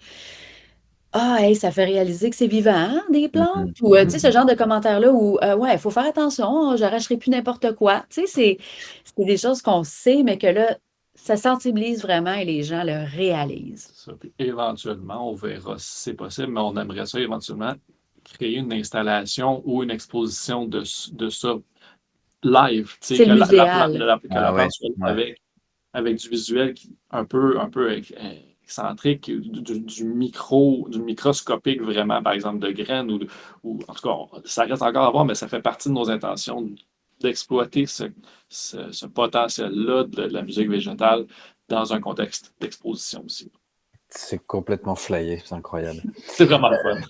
Ah, hey, ça fait réaliser que c'est vivant, hein, des plantes. Mhm. Ou, tu sais, ce Mhm. genre de commentaires-là où, ouais, il faut faire attention, j'arracherai plus n'importe quoi. Tu sais, c'est des choses qu'on sait, mais que là, ça sensibilise vraiment et les gens le réalisent. Ça. Puis éventuellement, on verra si c'est possible, mais on aimerait ça éventuellement créer une installation ou une exposition de ça live, tu sais, C'est que le muséal. que la Ah ouais, plante soit ouais. avec du visuel un peu excentrique, du microscopique vraiment, par exemple, de graines ou en tout cas, ça reste encore à voir, mais ça fait partie de nos intentions d'exploiter ce potentiel-là de la musique végétale dans un contexte d'exposition aussi. C'est complètement flyé, c'est incroyable. C'est vraiment le fun.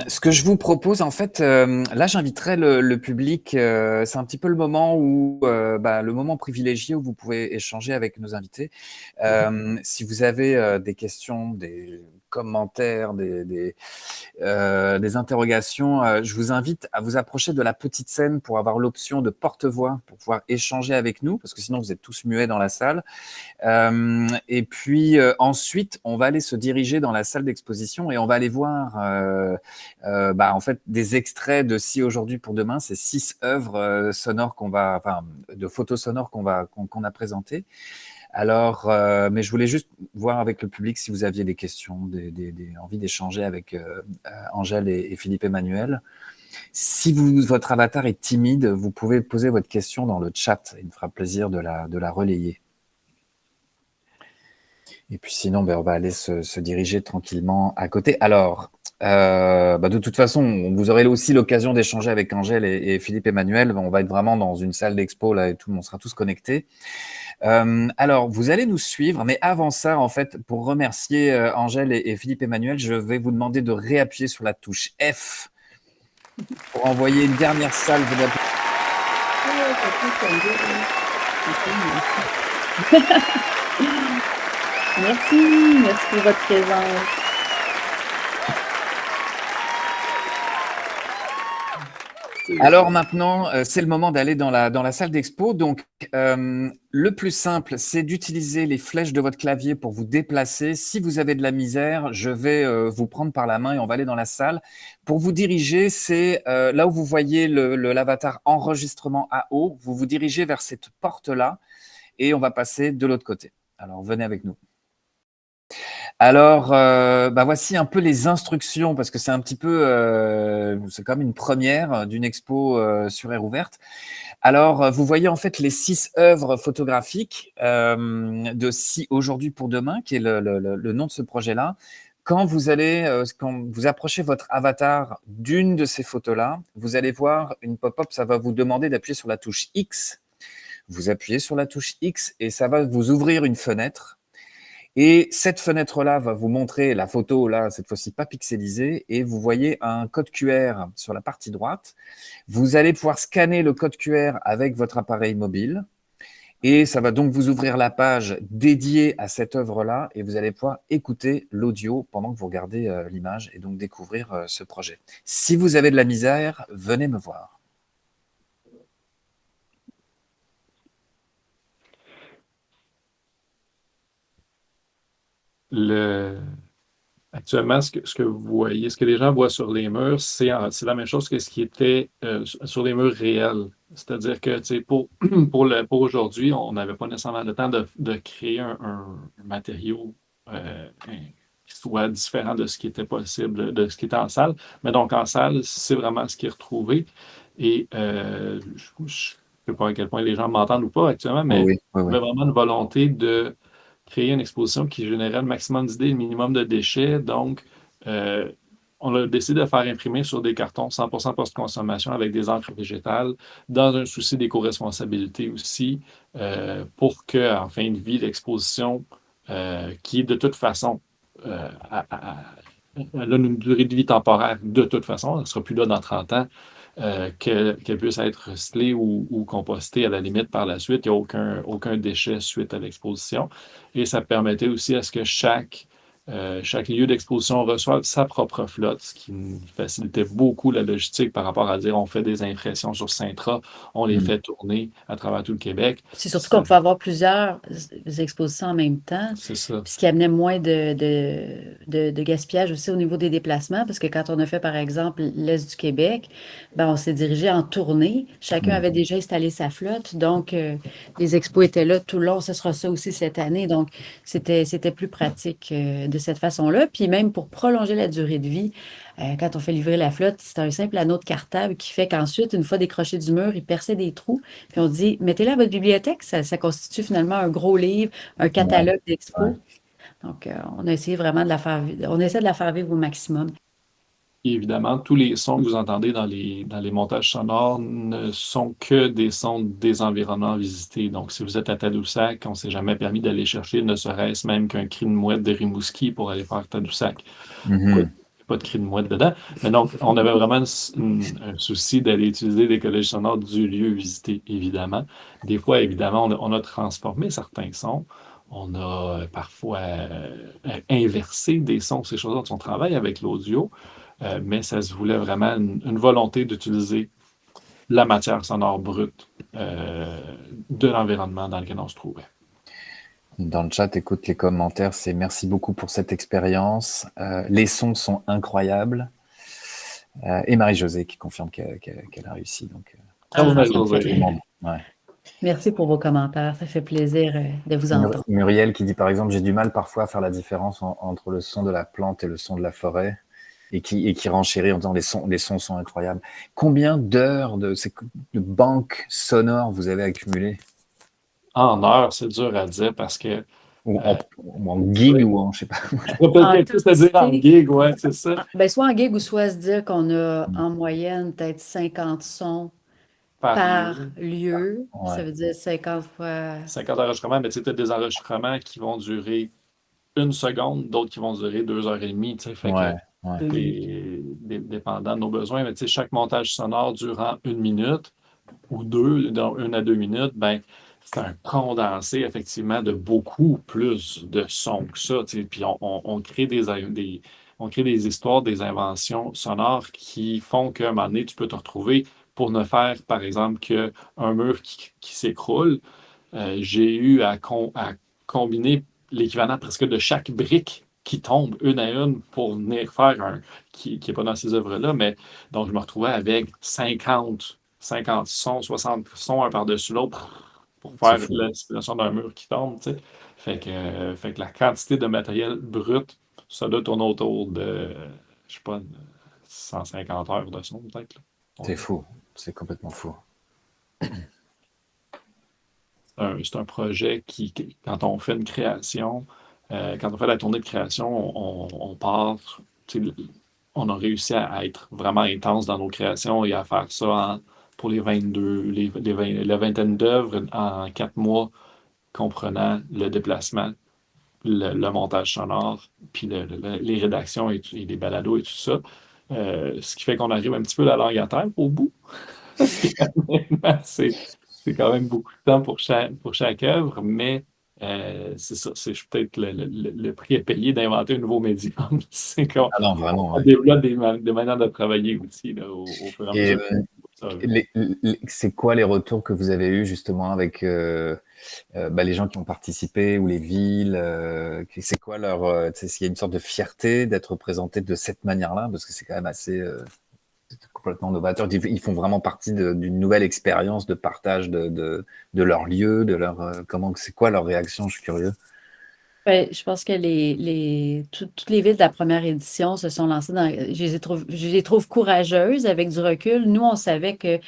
Ce que je vous propose, en fait, là, j'inviterai le public. C'est un petit peu le moment où, le moment privilégié où vous pouvez échanger avec nos invités. Si vous avez des questions, des commentaires, des interrogations, je vous invite à vous approcher de la petite scène pour avoir l'option de porte-voix, pour pouvoir échanger avec nous, parce que sinon vous êtes tous muets dans la salle. Et puis ensuite, on va aller se diriger dans la salle d'exposition et on va aller voir en fait des extraits de Si aujourd'hui pour demain. C'est 6 œuvres sonores de photos sonores qu'on a présentées. Alors, mais je voulais juste voir avec le public si vous aviez des questions, des envies d'échanger avec Angèle et Philippe Emmanuel. Si votre avatar est timide, vous pouvez poser votre question dans le chat. Il me fera plaisir de la relayer. Et puis sinon, on va aller se diriger tranquillement à côté. Alors, de toute façon, vous aurez aussi l'occasion d'échanger avec Angèle et Philippe Emmanuel. On va être vraiment dans une salle d'expo là et tout, on sera tous connectés. Alors, vous allez nous suivre, mais avant ça, en fait, pour remercier Angèle et Philippe Emmanuel, je vais vous demander de réappuyer sur la touche F pour envoyer une dernière salve Merci pour votre présence. Alors maintenant, c'est le moment d'aller dans la salle d'expo. Donc, le plus simple, c'est d'utiliser les flèches de votre clavier pour vous déplacer. Si vous avez de la misère, je vais vous prendre par la main et on va aller dans la salle. Pour vous diriger, c'est là où vous voyez l'avatar enregistrement à haut. Vous vous dirigez vers cette porte-là et on va passer de l'autre côté. Alors, venez avec nous. Alors, voici un peu les instructions, parce que c'est un petit peu, c'est comme une première d'une expo sur Air Ouverte. Alors, vous voyez en fait les 6 œuvres photographiques de Si aujourd'hui pour demain, qui est le nom de ce projet-là. Quand vous approchez votre avatar d'une de ces photos-là, vous allez voir une pop-up, ça va vous demander d'appuyer sur la touche X. Vous appuyez sur la touche X et ça va vous ouvrir une fenêtre. Et cette fenêtre-là va vous montrer la photo, là, cette fois-ci pas pixelisée, et vous voyez un code QR sur la partie droite. Vous allez pouvoir scanner le code QR avec votre appareil mobile, et ça va donc vous ouvrir la page dédiée à cette œuvre-là, et vous allez pouvoir écouter l'audio pendant que vous regardez l'image, et donc découvrir ce projet. Si vous avez de la misère, venez me voir. Actuellement, ce que vous voyez, ce que les gens voient sur les murs, c'est la même chose que ce qui était sur les murs réels. C'est-à-dire que pour aujourd'hui, on n'avait pas nécessairement le temps de créer un matériau qui soit différent de ce qui était possible, de ce qui était en salle. Mais donc, en salle, c'est vraiment ce qui est retrouvé. Et je ne sais pas à quel point les gens m'entendent ou pas actuellement, mais Oui. vraiment une volonté de créer une exposition qui générait le maximum d'idées, le minimum de déchets. Donc, on a décidé de faire imprimer sur des cartons 100% post-consommation avec des encres végétales, dans un souci d'éco-responsabilité aussi, pour qu'en fin de vie, l'exposition, qui est de toute façon, elle a une durée de vie temporaire de toute façon, elle ne sera plus là dans 30 ans, qu'elle puisse être recyclée ou compostée à la limite par la suite. Il n'y a aucun déchet suite à l'exposition. Et ça permettait aussi à ce que chaque lieu d'exposition reçoive sa propre flotte, ce qui facilitait beaucoup la logistique par rapport à dire on fait des impressions sur Sintra, on les fait tourner à travers tout le Québec. C'est surtout qu'on pouvait avoir plusieurs expositions en même temps, C'est ça. puis ce qui amenait moins de gaspillage aussi au niveau des déplacements, parce que quand on a fait, par exemple, l'Est du Québec, ben, on s'est dirigé en tournée. Chacun avait déjà installé sa flotte, donc les expos étaient là tout le long. Ce sera ça aussi cette année. Donc, c'était plus pratique de cette façon-là. Puis même pour prolonger la durée de vie, quand on fait livrer la flotte, c'est un simple anneau de cartable qui fait qu'ensuite, une fois décroché du mur, il perçait des trous. Puis on dit, mettez-le à votre bibliothèque. Ça constitue finalement un gros livre, un catalogue d'expos. Ouais. Donc, on a essayé vraiment de la faire vivre. On essaie de la faire vivre au maximum. Et évidemment, tous les sons que vous entendez dans les montages sonores ne sont que des sons des environnements visités. Donc, si vous êtes à Tadoussac, on ne s'est jamais permis d'aller chercher, ne serait-ce même qu'un cri de mouette de Rimouski pour aller faire Tadoussac. Mhm. Pas de cri de mouette dedans. Mais donc, on avait vraiment un souci d'aller utiliser l'écologie sonore du lieu visité, évidemment. Des fois, évidemment, on a transformé certains sons. On a parfois inversé des sons, ces choses-là. On travaille avec l'audio, mais ça se voulait vraiment une volonté d'utiliser la matière sonore brute de l'environnement dans lequel on se trouvait. Dans le chat, écoute les commentaires, c'est merci beaucoup pour cette expérience. Les sons sont incroyables. Et Marie-Josée qui confirme qu'elle a réussi. Donc, Ouais. Merci pour vos commentaires. Ça fait plaisir de vous entendre. Muriel qui dit par exemple, j'ai du mal parfois à faire la différence entre le son de la plante et le son de la forêt. Et qui renchérit en disant les sons sont incroyables. Combien d'heures de banques sonores vous avez accumulées? En heures, c'est dur à dire parce que. Ou en gig ou en, je sais pas. Je pourrais peut-être plus te dire en gig, ouais, c'est ça. Ben, soit en gig ou soit se dire qu'on a en moyenne peut-être 50 sons par lieu. Ouais. Ça veut dire 50 fois. 50 enregistrements, mais tu sais, tu as des enregistrements qui vont durer 1 seconde, d'autres qui vont durer 2 heures et demie, tu sais, fait que dépendant de nos besoins, mais tu sais, chaque montage sonore durant 1 minute ou deux, dans 1 à 2 minutes, ben, c'est un condensé, effectivement, de beaucoup plus de sons que ça, tu sais, puis on crée on crée des histoires, des inventions sonores qui font qu'à un moment donné, tu peux te retrouver pour ne faire, par exemple, qu'un mur qui s'écroule. J'ai eu à combiner l'équivalent presque de chaque brique qui tombe une à une pour venir faire qui n'est pas dans ces œuvres-là, mais donc je me retrouvais avec 50 sons, 60 sons un par-dessus l'autre pour faire la situation d'un mur qui tombe, tu sais. Fait que la quantité de matériel brut, ça doit tourner autour de, je sais pas, 150 heures de son, peut-être. C'est fou, c'est complètement fou. C'est un projet qui, quand on fait une création, quand on fait la tournée de création, on part, on a réussi à être vraiment intense dans nos créations et à faire ça pour les 22, la vingtaine d'œuvres en 4 mois, comprenant le déplacement, le montage sonore, puis les rédactions et les balados et tout ça. Ce qui fait qu'on arrive un petit peu la langue à terre au bout. C'est quand même beaucoup de temps pour chaque œuvre, mais c'est ça, c'est peut-être le prix à payer d'inventer un nouveau médium. C'est qu'on développe des manières de travailler aussi là, au fur et à mesure. C'est quoi les retours que vous avez eus justement avec les gens qui ont participé ou les villes? C'est quoi s'il y a une sorte de fierté d'être représenté de cette manière-là? Parce que c'est quand même assez complètement novateur. Ils font vraiment partie d'une nouvelle expérience de partage de leur lieu, de leur c'est quoi leur réaction? Je suis curieux. Ben, je pense que toutes les villes de la première édition se sont lancées je les trouve courageuses avec du recul. Nous, on savait que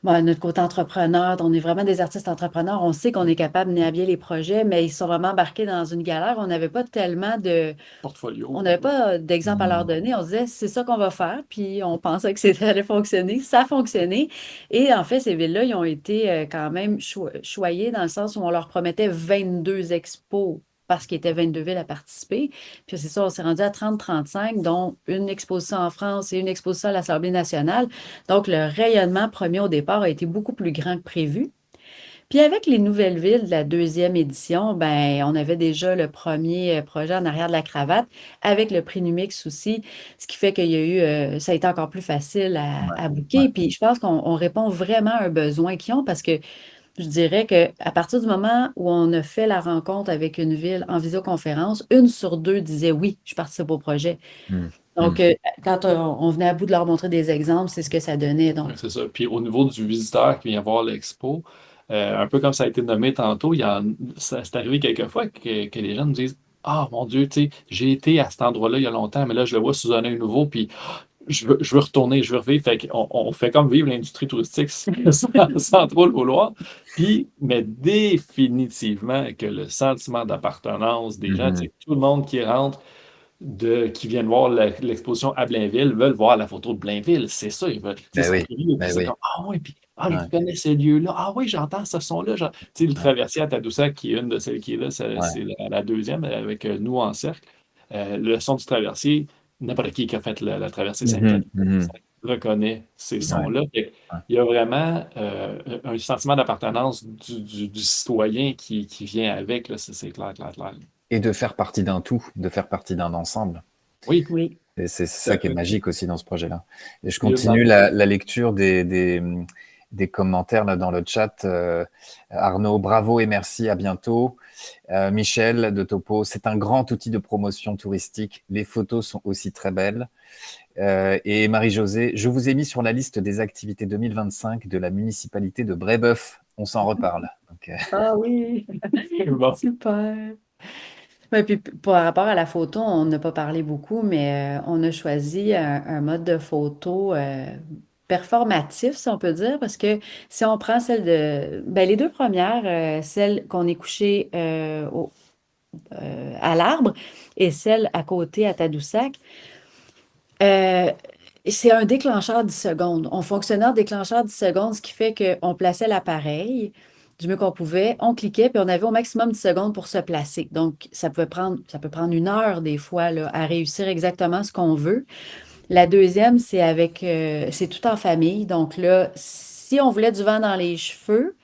bon, notre côté entrepreneur, on est vraiment des artistes entrepreneurs. On sait qu'on est capable de mener à bien les projets, mais ils sont vraiment embarqués dans une galère. On n'avait pas tellement on Portfolio. n'avait pas d'exemple à leur Mhm. donner. On se disait, c'est ça qu'on va faire. Puis on pensait que ça allait fonctionner. Ça a fonctionné. Et en fait, ces villes-là, ils ont été quand même choyées dans le sens où on leur promettait 22 expos parce qu'il y était 22 villes à participer. Puis c'est ça, on s'est rendu à 30-35, dont une exposition en France et une exposition à l'Assemblée nationale. Donc, le rayonnement premier au départ a été beaucoup plus grand que prévu. Puis avec les nouvelles villes de la deuxième édition, ben, on avait déjà le premier projet en arrière de la cravate avec le prix Numix aussi, ce qui fait qu'il y a eu, ça a été encore plus facile Ouais, à ouais. booker. Puis je pense qu'on répond vraiment à un besoin qu'ils ont parce que je dirais qu'à partir du moment où on a fait la rencontre avec une ville en visioconférence, une sur deux disait oui, je participe au projet. Mhm. Donc, Mhm. quand on venait à bout de leur montrer des exemples, c'est ce que ça donnait. Ouais, Donc, c'est ça. Puis au niveau du visiteur qui vient voir l'expo, un peu comme ça a été nommé tantôt, c'est arrivé quelques fois que les gens nous disent: Ah mon Dieu, tu sais, j'ai été à cet endroit-là il y a longtemps, mais là, je le vois sous un œil nouveau, puis je veux retourner, je veux revivre. Fait qu'on on fait comme vivre l'industrie touristique sans trop le vouloir. Puis, mais définitivement que le sentiment d'appartenance des gens, tu Mhm. sais, tout le monde qui rentre qui viennent voir l'exposition à Blainville veulent voir la photo de Blainville. C'est ça, ils veulent. Tu sais, Ben c'est oui, curieux, puis ben c'est oui. comme: Ah oui, puis ah, je Ouais, connais ce lieu-là. Ah oui, j'entends ce son-là. Tu sais, le ouais, traversier à Tadoussac, qui est une de celles qui est là, ouais. c'est la deuxième avec nous en cercle. Le son du traversier, n'importe qui a fait la traversée Mhm. Sainte-Catherine Mhm. reconnaît ces Ouais, sons-là. ouais. Il y a vraiment un sentiment d'appartenance du citoyen qui vient avec, là, c'est clair, clair, clair. Et de faire partie d'un tout, de faire partie d'un ensemble. Oui, oui. Et c'est tout ça à qui est fait. magique aussi dans ce projet-là. Et je Puis, continue la lecture des commentaires là, dans le chat. Arnaud, bravo et merci, à bientôt. Michel de Topo, c'est un grand outil de promotion touristique. Les photos sont aussi très belles. Et Marie-Josée, je vous ai mis sur la liste des activités 2025 de la municipalité de Brébeuf. On s'en reparle. Donc, Ah oui, bon. super. Ouais, puis par rapport à la photo, on n'a pas parlé beaucoup, mais on a choisi un mode de photo performatif, si on peut dire, parce que si on prend ben, les deux premières, celle qu'on est couché à l'arbre et celle à côté à Tadoussac, euh, c'est un déclencheur 10 secondes. On fonctionnait en déclencheur 10 secondes, ce qui fait qu'on plaçait l'appareil du mieux qu'on pouvait. On cliquait, puis on avait au maximum 10 secondes pour se placer. Donc, ça peut prendre une heure des fois là, à réussir exactement ce qu'on veut. La deuxième, c'est tout en famille. Donc là, si on voulait du vent dans les cheveux,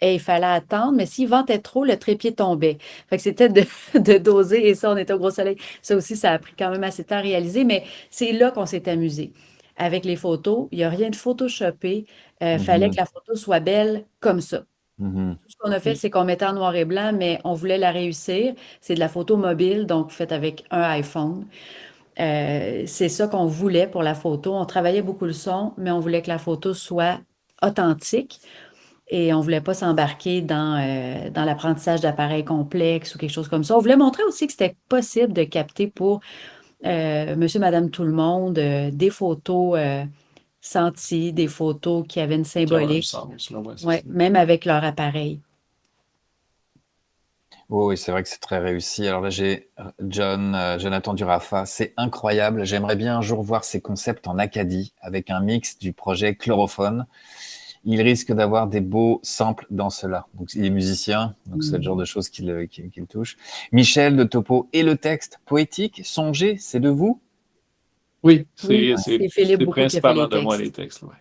et il fallait attendre, mais s'il ventait trop, le trépied tombait. Fait que c'était de doser, et ça, on était au gros soleil. Ça aussi, ça a pris quand même assez de temps à réaliser, mais c'est là qu'on s'est amusé. Avec les photos, il n'y a rien de photoshopé. Fallait que mhm, la photo soit belle comme ça. mhm, Tout ce qu'on a fait, c'est qu'on mettait en noir et blanc, mais on voulait la réussir. C'est de la photo mobile, donc faite avec un iPhone. C'est ça qu'on voulait pour la photo. On travaillait beaucoup le son, mais on voulait que la photo soit authentique. Et on ne voulait pas s'embarquer dans l'apprentissage d'appareils complexes ou quelque chose comme ça. On voulait montrer aussi que c'était possible de capter pour monsieur, madame, tout le monde des photos senties, des photos qui avaient une Qui a un symbolique, sens, là, ouais, c'est ouais, ça. même avec leur appareil. oh oui, c'est vrai que c'est très réussi. Alors là, j'ai Jonathan Durafa. C'est incroyable. J'aimerais bien un jour voir ces concepts en Acadie avec un mix du projet Chlorophone. Il risque d'avoir des beaux samples dans cela. Donc, il est musicien, donc c'est le genre Mm. de choses qui le touche. Michel de Topo. Et le texte poétique, songez, c'est de vous? Oui, Oui, c'est Philippe c'est beaucoup qui a fait principalement les de moi les textes. textes, ouais.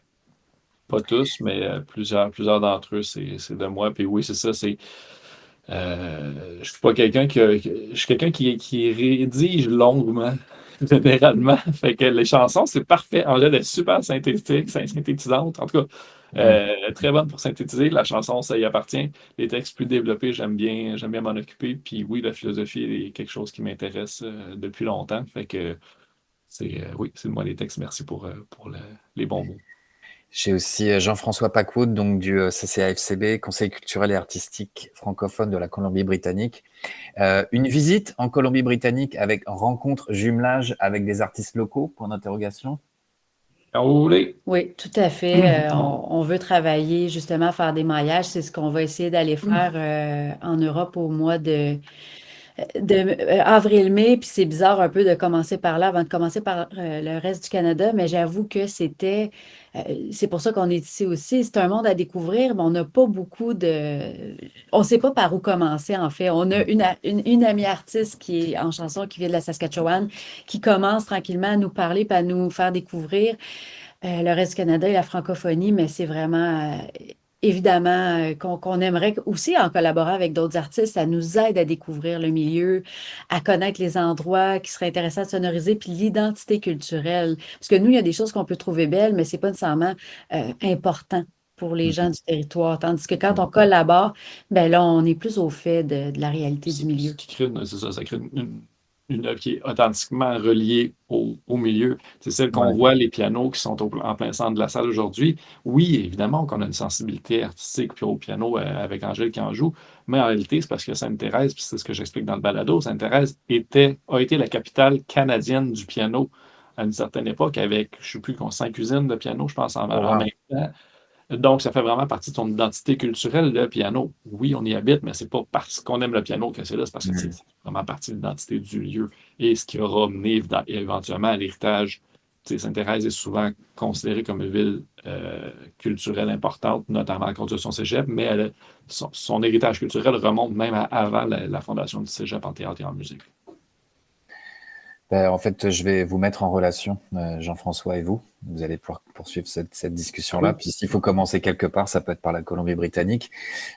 Pas tous, mais plusieurs d'entre eux, c'est de moi. Puis oui, c'est ça, je suis pas quelqu'un je suis quelqu'un qui rédige longuement, généralement. Fait que les chansons, c'est parfait. En général, elle est super synthétique, synthétisante. En tout cas, Mhm. très bonne pour synthétiser. La chanson, ça y appartient. Les textes plus développés, j'aime bien m'en occuper. Puis oui, la philosophie est quelque chose qui m'intéresse depuis longtemps. Fait que oui, c'est de moi les textes. Merci pour les bons mots. J'ai aussi Jean-François Pacaud, donc du CCAFCB, Conseil culturel et artistique francophone de la Colombie-Britannique. Une visite en Colombie-Britannique avec rencontre, jumelage avec des artistes locaux, point d'interrogation. Olé! Oui, tout à fait. On veut travailler justement à faire des maillages. C'est ce qu'on va essayer d'aller faire en Europe au mois de avril-mai. Puis c'est bizarre un peu de commencer par là avant de commencer par le reste du Canada, mais j'avoue que c'est pour ça qu'on est ici aussi. C'est un monde à découvrir, mais on n'a pas beaucoup on ne sait pas par où commencer en fait. On a une amie artiste qui est en chanson, qui vient de la Saskatchewan, qui commence tranquillement à nous parler, puis à nous faire découvrir le reste du Canada et la francophonie, mais c'est vraiment évidemment qu'on aimerait aussi en collaborer avec d'autres artistes, ça nous aide à découvrir le milieu, à connaître les endroits qui seraient intéressants de sonoriser, puis l'identité culturelle. Parce que nous, il y a des choses qu'on peut trouver belles, mais c'est pas nécessairement important pour les gens du territoire. Tandis que quand on collabore, ben là, on est plus au fait de la réalité du milieu. C'est ça, ça crée une œuvre qui est authentiquement reliée au milieu. C'est celle qu'on Ouais. voit, les pianos qui sont en plein centre de la salle aujourd'hui. Oui, évidemment qu'on a une sensibilité artistique puis au piano avec Angèle qui en joue, mais en réalité, c'est parce que Sainte-Thérèse, puis c'est ce que j'explique dans le balado, Sainte-Thérèse a été la capitale canadienne du piano à une certaine époque avec, je ne sais plus, 5 usines de piano, je pense, en Oh, wow. même temps. Donc, ça fait vraiment partie de ton identité culturelle, le piano. Oui, on y habite, mais c'est pas parce qu'on aime le piano que c'est là, c'est parce que c'est vraiment partie de l'identité du lieu et ce qui aura mené éventuellement à l'héritage. Sainte-Thérèse est souvent considérée comme une ville culturelle importante, notamment à cause de son cégep, mais son héritage culturel remonte même avant la fondation du cégep en théâtre et en musique. En fait, je vais vous mettre en relation, Jean-François et vous. Vous allez pouvoir poursuivre cette discussion-là. Oui. Puis s'il faut commencer quelque part, ça peut être par la Colombie-Britannique.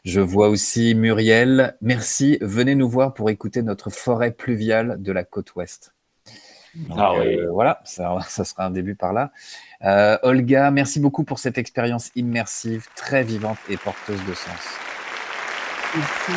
Je vois aussi Muriel. Merci. Venez nous voir pour écouter notre forêt pluviale de la côte ouest. Donc, oui. voilà, ça sera un début par là. Olga, merci beaucoup pour cette expérience immersive, très vivante et porteuse de sens. Merci.